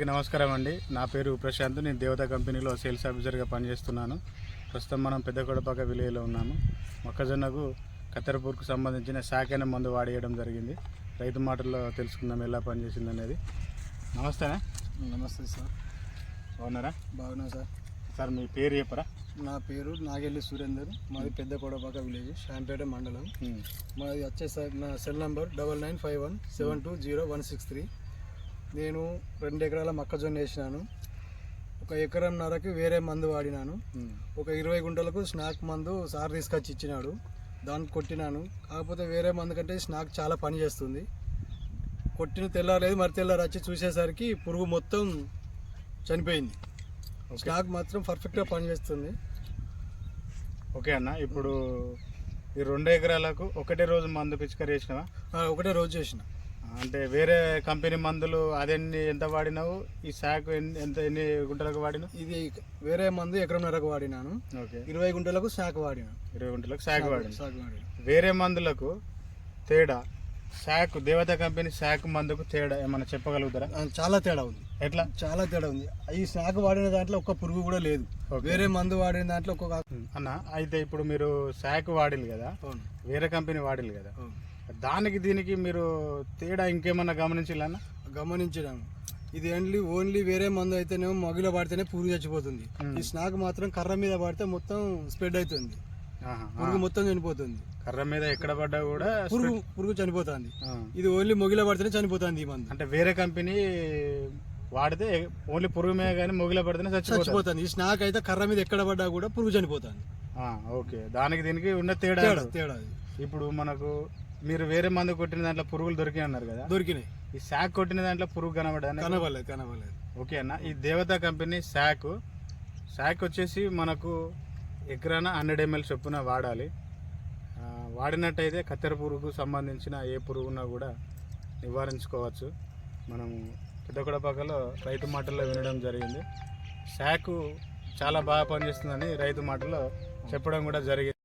అందరికీ నమస్కారం అండి. నా పేరు ప్రశాంత్. నేను దేవత కంపెనీలో సేల్స్ ఆఫీసర్గా పనిచేస్తున్నాను. ప్రస్తుతం మనం పెద్దకొడపాక విలేజ్లో ఉన్నాము. మొక్కజొన్నకు కత్తెరపూర్కు సంబంధించిన శాఖైన మందు వాడేయడం జరిగింది. రైతు మాటల్లో తెలుసుకుందాం ఎలా పనిచేసింది అనేది. నమస్తేనా? నమస్తే సార్. బాగున్నారా? బాగున్నా సార్. సార్ మీ పేరు చెప్పరా? నా పేరు నాగెల్లి సురేందర్. మాది పెద్దకొడపాక విలేజ్, శాంపేట మండలం. మాది వచ్చేసరికి నా సెల్ నంబర్ 9951720163. నేను 2 ఎకరాల మొక్కజొన్న వేసినాను. 1 ఎకరంన్నరకి వేరే మందు వాడినాను. ఒక 20 గుంటలకు స్నాక్ మందు సార్ తీసుకొచ్చి ఇచ్చినాడు, దానికి కొట్టినాను. కాకపోతే వేరే మందు కంటే స్నాక్ చాలా పని చేస్తుంది. కొట్టిన తెల్లారలేదు, మరి తెల్లారు వచ్చి చూసేసరికి పురుగు మొత్తం చనిపోయింది. స్నాక్ మాత్రం పర్ఫెక్ట్గా పనిచేస్తుంది. ఓకే అన్న, ఇప్పుడు ఈ 2 ఎకరాలకు ఒకటే రోజు మందు పిచికారీ చేసినావా? ఒకటే రోజు చేసిన. అంటే వేరే కంపెనీ మందులు అదెన్ని ఎంత వాడినావు? ఈ శాఖ ఎన్ని గుంటలకు వాడినావు? ఇది వేరే మందు ఎకరంన్నరకు వాడినాను. ఓకే. 20 గుంటలకు శాఖ వాడినాను. 20 గుంటలకు శాఖ వాడిన. వేరే మందులకు తేడా, శాఖ దేవత కంపెనీ శాఖ మందుకు తేడా ఏమన్నా చెప్పగలుగుతారా? చాలా తేడా ఉంది. ఎట్లా? చాలా తేడా ఉంది. ఈ శాఖ వాడిన దాంట్లో ఒక్క పురుగు కూడా లేదు. వేరే మందు వాడిన దాంట్లో అన్న, అయితే ఇప్పుడు మీరు శాఖ వాడిలు కదా, వేరే కంపెనీ వాడిలు కదా, దానికి దీనికి మీరు తేడా ఇంకేమన్నా గమనించాలన్నా? గమనించడాము. ఇది ఓన్లీ వేరే మందు అయితేనేమో మగిలో పడితేనే పురుగు చచ్చిపోతుంది. ఈ స్నాక్ మాత్రం కర్ర మీద పడితే మొత్తం స్ప్రెడ్ అవుతుంది, పురుగు మొత్తం చనిపోతుంది. కర్ర మీద ఎక్కడ పడ్డా కూడా పురుగు చనిపోతుంది. ఇది ఓన్లీ మొగిలో పడితేనే చనిపోతుంది ఈ మందు. అంటే వేరే కంపెనీ వాడితే ఓన్లీ పురుగు మీద కానీ మొగిలో పడితేనే చచ్చిపోతుంది. ఈ స్నాక్ అయితే కర్ర మీద ఎక్కడ పడ్డా కూడా పురుగు చనిపోతుంది. ఓకే, దానికి దీనికి ఉన్న తేడా తేడా. ఇప్పుడు మనకు మీరు వేరే మందు కొట్టిన దాంట్లో పురుగులు దొరికినాయి అన్నారు కదా, దొరికినాయి. ఈ శాక్ కొట్టిన దాంట్లో పురుగు కనబడలేదు. ఓకే అన్న, ఈ దేవత కంపెనీ శాక్ వచ్చేసి మనకు ఎకరాన 100 ml చొప్పున వాడాలి. వాడినట్టయితే కత్తెర పురుగుకు సంబంధించిన ఏ పురుగున్నా కూడా నివారించుకోవచ్చు. మనము పెద్దకొడపాకలో రైతు మాటల్లో వినడం జరిగింది. శాక్ చాలా బాగా పనిచేస్తుందని రైతు మాటల్లో చెప్పడం కూడా జరిగింది.